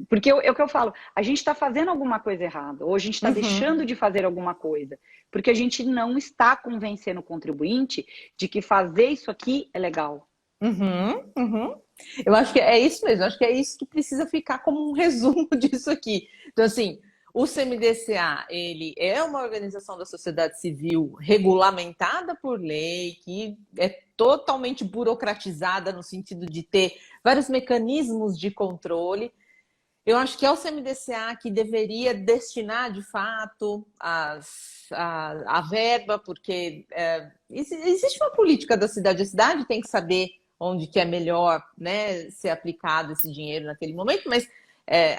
Porque é o que eu falo, a gente está fazendo alguma coisa errada, ou a gente está Uhum. deixando de fazer alguma coisa, porque a gente não está convencendo o contribuinte de que fazer isso aqui é legal. Uhum, uhum. Eu acho que é isso mesmo, acho que é isso que precisa ficar como um resumo disso aqui. Então, assim, o CMDCA, ele é uma organização da sociedade civil regulamentada por lei, que é totalmente burocratizada no sentido de ter vários mecanismos de controle. Eu acho que é o CMDCA que deveria destinar, de fato, a verba, porque existe uma política da cidade. A cidade tem que saber onde que é melhor, né, ser aplicado esse dinheiro naquele momento, mas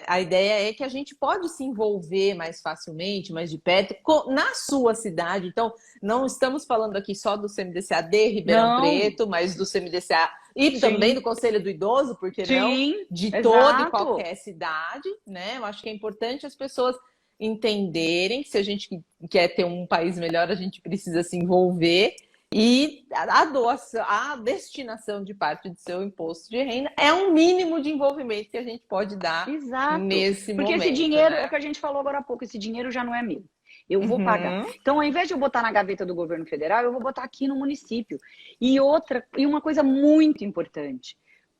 a ideia é que a gente pode se envolver mais facilmente, mais de perto, na sua cidade. Então, não estamos falando aqui só do CMDCA de Ribeirão Não, Preto, mas do CMDCA e também do sim, Conselho do Idoso, por que não? sim, De toda e exato. qualquer cidade, né? Eu acho que é importante as pessoas entenderem que se a gente quer ter um país melhor, a gente precisa se envolver e a doação, a destinação de parte do seu imposto de renda é um mínimo de envolvimento que a gente pode dar Exato. nesse Porque esse momento, dinheiro, é o né? que a gente falou agora há pouco, esse dinheiro já não é meu. Eu vou pagar. Uhum, Então, ao invés de eu botar na gaveta do governo federal, eu vou botar aqui no município. E uma coisa muito importante,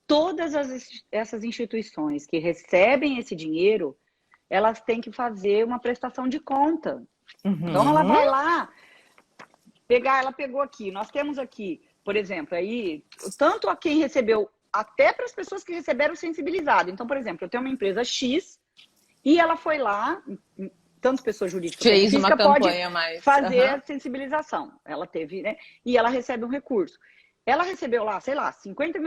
todas essas instituições que recebem esse dinheiro, elas têm que fazer uma prestação de conta. Então, ela uhum, vai lá pegar, ela pegou aqui, nós temos aqui, por exemplo, aí, tanto a quem recebeu, até para as pessoas que receberam sensibilizado. Então, por exemplo, eu tenho uma empresa X e ela foi lá, tanto pessoa jurídica quanto fez uma física pode campanha mais. fazer Uhum, a sensibilização. Ela teve, né? E ela recebe um recurso. Ela recebeu lá, sei lá, 50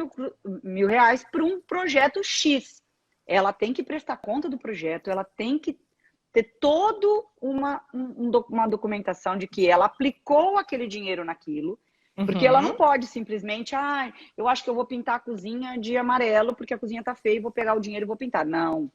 mil reais para um projeto X. Ela tem que prestar conta do projeto, ela tem que ter toda uma documentação de que ela aplicou aquele dinheiro naquilo, porque ela não uhum, pode simplesmente, eu acho que eu vou pintar a cozinha de amarelo porque a cozinha tá feia e vou pegar o dinheiro e vou pintar. Não,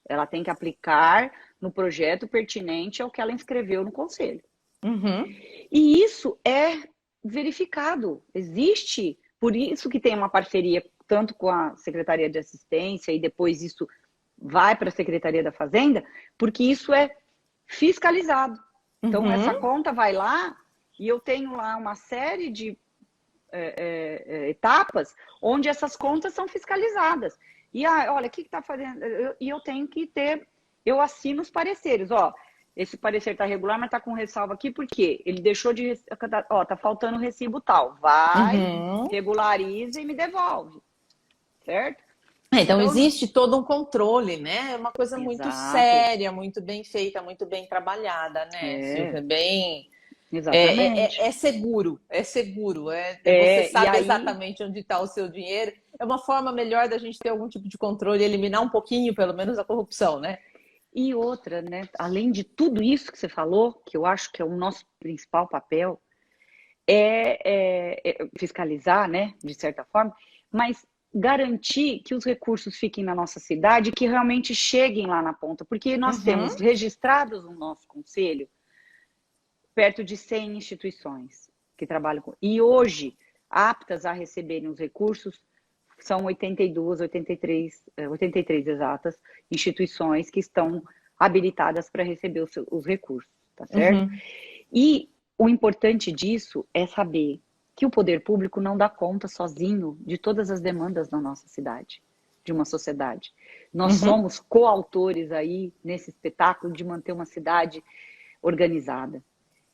ela tem que aplicar no projeto pertinente ao que ela inscreveu no conselho. uhum, E isso é verificado, existe, por isso que tem uma parceria tanto com a Secretaria de Assistência e depois isso vai para a Secretaria da Fazenda, porque isso é fiscalizado. Então, essa uhum. conta vai lá e eu tenho lá uma série de etapas onde essas contas são fiscalizadas. E olha, o que está fazendo? E eu tenho que ter, eu assino os pareceres, ó. Esse parecer está regular, mas está com ressalva aqui, porque ele deixou de. Ó, está faltando recibo tal. Vai, Uhum. regulariza e me devolve. Certo? Então, Então, existe todo um controle, né? É uma coisa muito exato. séria, muito bem feita, muito bem trabalhada, né, É, Silvia? Bem. exatamente. É seguro, é seguro. Você E sabe aí, exatamente onde está o seu dinheiro. É uma forma melhor da gente ter algum tipo de controle, eliminar um pouquinho, pelo menos, a corrupção, né? e outra, né? Além de tudo isso que você falou, que eu acho que é o nosso principal papel, é fiscalizar, né? De certa forma, mas garantir que os recursos fiquem na nossa cidade e que realmente cheguem lá na ponta, porque nós temos Uhum, registrados no nosso conselho perto de 100 instituições que trabalham com. E hoje, aptas a receberem os recursos, são 82, 83 exatas instituições que estão habilitadas para receber os recursos, tá certo? uhum, E o importante disso é saber que o poder público não dá conta sozinho de todas as demandas na nossa cidade. de uma sociedade. Nós somos coautores aí nesse espetáculo de manter uma cidade organizada.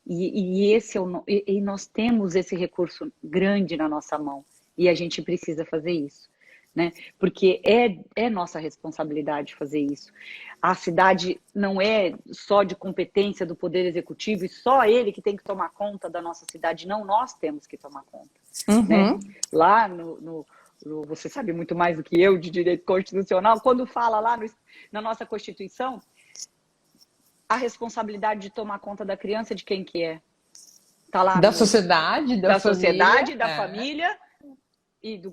E nós temos esse recurso grande na nossa mão e a gente precisa fazer isso, né? Porque é nossa responsabilidade fazer isso. A cidade não é só de competência do Poder Executivo e só ele que tem que tomar conta da nossa cidade, não, nós temos que tomar conta, né? Lá você sabe muito mais do que eu de direito constitucional, quando fala lá na nossa Constituição, a responsabilidade de tomar conta da criança de quem que é? Tá lá da sociedade, da sociedade, da família e do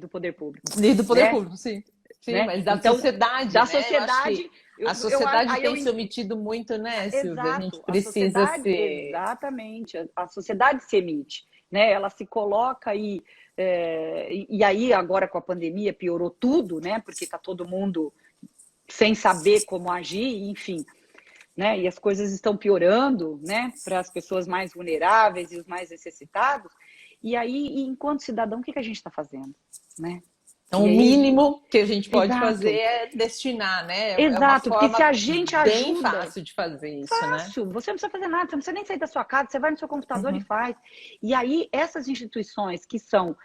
poder público. E do poder né? público, sim. Sim, né? mas da então, sociedade. Da né? sociedade. A sociedade tem se omitido muito, né, Silvia? Exato, a gente precisa ser. Exatamente. A sociedade se emite, né? Ela se coloca aí. E aí, agora com a pandemia, piorou tudo, né? Porque está todo mundo sem saber como agir, enfim. Né? E as coisas estão piorando, né? Para as pessoas mais vulneráveis e os mais necessitados. E aí, enquanto cidadão, o que a gente está fazendo, né? Então, o mínimo que a gente pode fazer é destinar, né? Exato, porque se a gente ajuda... bem fácil de fazer isso, fácil, né? Você não precisa fazer nada, você não precisa nem sair da sua casa, você vai no seu computador e faz. E aí, essas instituições que são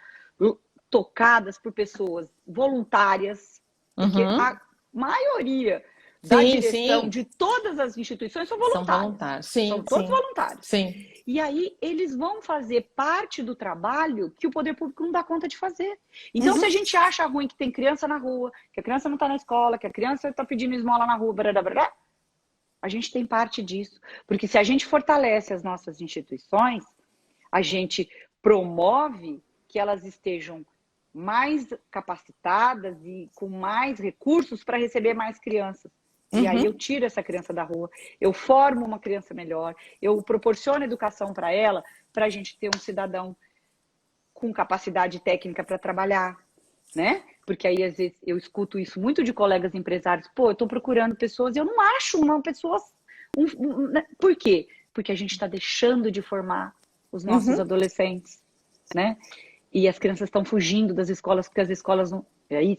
tocadas por pessoas voluntárias, porque a maioria da direção de todas as instituições são voluntários. São voluntários, sim. São todos voluntários. Sim. E aí eles vão fazer parte do trabalho que o poder público não dá conta de fazer. Então, se a gente acha ruim que tem criança na rua, que a criança não está na escola, que a criança está pedindo esmola na rua, a gente tem parte disso. Porque se a gente fortalece as nossas instituições, a gente promove que elas estejam mais capacitadas e com mais recursos para receber mais crianças. E aí eu tiro essa criança da rua, eu formo uma criança melhor, eu proporciono educação para ela, para a gente ter um cidadão com capacidade técnica para trabalhar, né? Porque aí, às vezes, eu escuto isso muito de colegas empresários. Pô, eu estou procurando pessoas e eu não acho uma pessoa... Por quê? Porque a gente está deixando de formar os nossos adolescentes, né? E as crianças estão fugindo das escolas, porque as escolas não... Aí,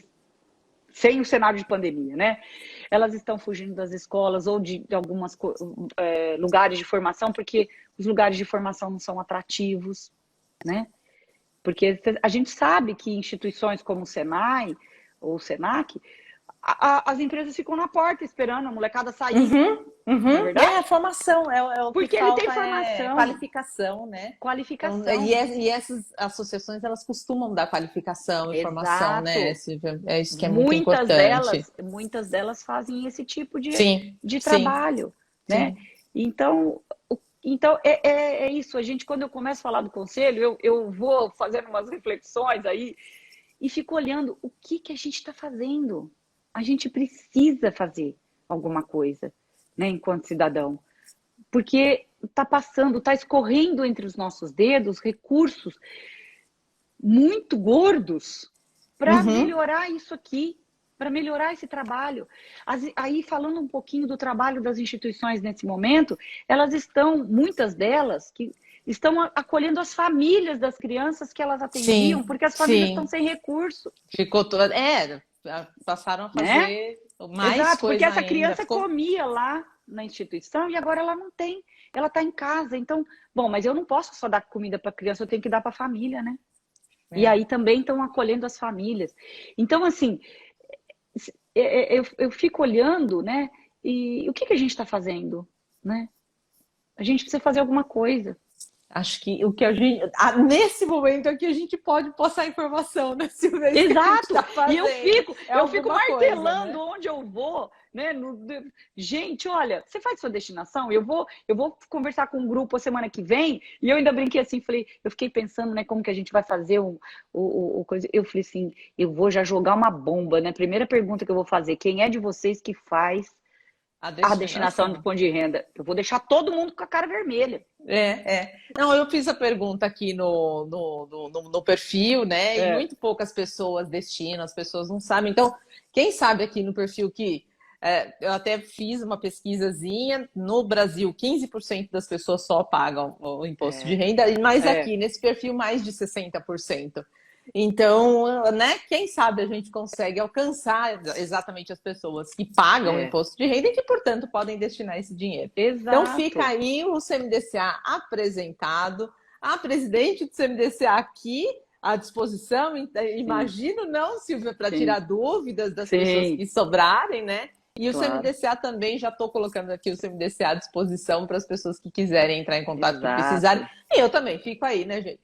sem o cenário de pandemia, né? Elas estão fugindo das escolas ou de algumas lugares de formação, porque os lugares de formação não são atrativos, né? Porque a gente sabe que instituições como o Senai ou o Senac, as empresas ficam na porta esperando a molecada sair. Não é verdade? É a formação, é o porque que ele falta, tem formação. Qualificação, né? Qualificação. Então, e essas associações, elas costumam dar qualificação e formação, né, Silvia? É isso que é muito importante. Muitas delas fazem esse tipo de sim, trabalho, né? Sim. Então é isso. A gente, quando eu começo a falar do conselho, eu vou fazendo umas reflexões aí e fico olhando o que a gente está fazendo. A gente precisa fazer alguma coisa, né, enquanto cidadão. Porque está passando, está escorrendo entre os nossos dedos recursos muito gordos para melhorar isso aqui, para melhorar esse trabalho. Aí, falando um pouquinho do trabalho das instituições nesse momento, elas estão, muitas delas, que estão acolhendo as famílias das crianças que elas atendiam, porque as famílias estão sem recurso. Ficou toda... passaram a fazer mais Exato, coisa porque essa ainda. criança comia lá na instituição e agora ela não tem. Ela está em casa. Então, bom, mas eu não posso só dar comida para a criança, eu tenho que dar para a família, né? E aí também estão acolhendo as famílias. Então, assim, eu fico olhando, né? E o que a gente está fazendo, né? A gente precisa fazer alguma coisa. Acho que o que a gente... nesse momento aqui a gente pode passar informação, né, Silvia? Exato! Tá e eu fico martelando, né? onde eu vou, né? Gente, olha, você faz sua destinação? Eu vou conversar com um grupo a semana que vem, e eu ainda brinquei assim, eu fiquei pensando, né, como que a gente vai fazer o coisa. Eu falei assim, eu vou já jogar uma bomba, né? Primeira pergunta que eu vou fazer, quem é de vocês que faz a destinação do fundo de renda? Eu vou deixar todo mundo com a cara vermelha. Não, eu fiz a pergunta aqui no perfil, né? E muito poucas pessoas destinam, as pessoas não sabem. Então, quem sabe aqui no perfil que eu até fiz uma pesquisazinha, no Brasil 15% das pessoas só pagam o imposto de renda, mas aqui nesse perfil mais de 60%. Então, né, quem sabe a gente consegue alcançar exatamente as pessoas que pagam o imposto de renda e que, portanto, podem destinar esse dinheiro. Então, fica Exato. aí o CMDCA apresentado, a presidente do CMDCA aqui à disposição. Imagino, não, Silvia, para Sim. tirar dúvidas das pessoas Sim. que sobrarem, né? E o Claro. CMDCA também, já estou colocando aqui o CMDCA à disposição para as pessoas que quiserem entrar em contato, que precisarem. Exato. E eu também fico aí, né, gente?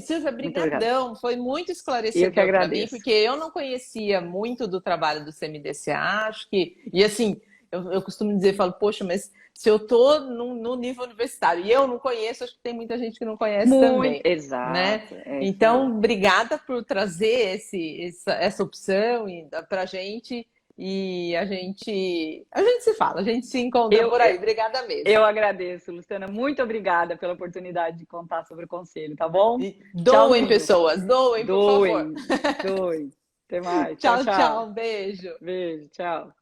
Silvia, Muito obrigada. brigadão, foi muito Eu que esclarecedor para mim, agradeço. porque eu não conhecia muito do trabalho do CMDCA, acho que, e assim, eu costumo dizer, falo, poxa, mas se eu estou no nível universitário e eu não conheço, acho que tem muita gente que não conhece Muito, também, né? exato. É isso Então, mesmo. obrigada por trazer essa opção para a gente, e a gente se fala, a gente se encontra Eu, por aí. Obrigada mesmo. eu agradeço, Luciana. Muito obrigada pela oportunidade de contar sobre o conselho, tá bom? E doem, Tchauzinho. pessoas, doem, por favor. Doem, doem. Até mais. Tchau, Tchau, tchau. tchau, beijo. Beijo, tchau.